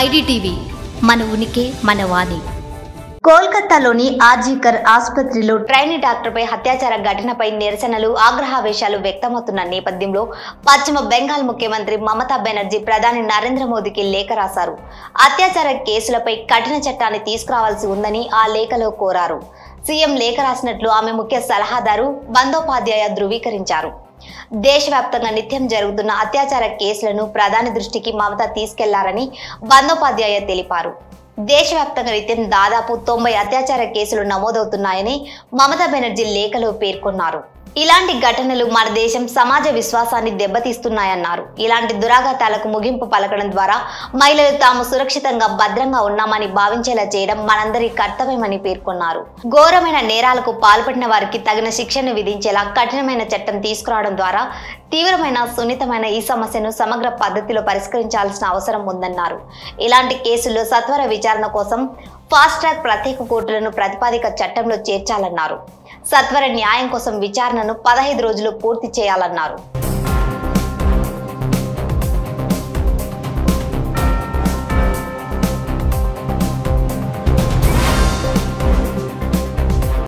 IDTV మన ఉనికి మన వాణి. కోల్కతాలోని ఆర్జీకర్ ఆసుపత్రిలో ట్రైనీ డాక్టర్పై అత్యాచార ఘటనపై నిరసనలు ఆగ్రహావేశాలు వ్యక్తమవుతున్న నేపథ్యంలో పశ్చిమ బెంగాల్ ముఖ్యమంత్రి మమతా బెనర్జీ ప్రధాని నరేంద్ర మోదీకి లేఖ రాశారు. అత్యాచార కేసులపై కఠిన చట్టాన్ని తీసుకురావాల్సి ఉందని ఆ లేఖలో కోరారు. సీఎం లేఖ రాసినట్లు ఆమె ముఖ్య సలహాదారు బందోపాధ్యాయ ధృవీకరించారు. దేశవ్యాప్తంగా నిత్యం జరుగుతున్న అత్యాచార కేసులను ప్రధాని దృష్టికి మమత తీసుకెళ్లారని బందోపాధ్యాయ తెలిపారు. దేశవ్యాప్తంగా నిత్యం దాదాపు 90 అత్యాచార కేసులు నమోదవుతున్నాయని మమతా బెనర్జీ లేఖలో పేర్కొన్నారు. ఇలాంటి ఘటనలు మన దేశం సమాజ విశ్వాసాన్ని దెబ్బతీస్తున్నాయన్నారు. ఇలాంటి దురాఘాతాలకు ముగింపు పలకడం ద్వారా మహిళలు తాము సురక్షితంగా భద్రంగా ఉన్నామని భావించేలా చేయడం మనందరి కర్తవ్యమని పేర్కొన్నారు. ఘోరమైన నేరాలకు పాల్పడిన వారికి తగిన శిక్షను విధించేలా కఠినమైన చట్టం తీసుకురావడం ద్వారా తీవ్రమైన సున్నితమైన ఈ సమస్యను సమగ్ర పద్ధతిలో పరిష్కరించాల్సిన అవసరం ఉందన్నారు. ఇలాంటి కేసుల్లో సత్వర విచారణ కోసం ఫాస్ట్ ట్రాక్ ప్రత్యేక కోర్టులను ప్రతిపాదిక చట్టంలో చేర్చాలన్నారు. సత్వర న్యాయం కోసం విచారణను 15 రోజులు పూర్తి చేయాలన్నారు.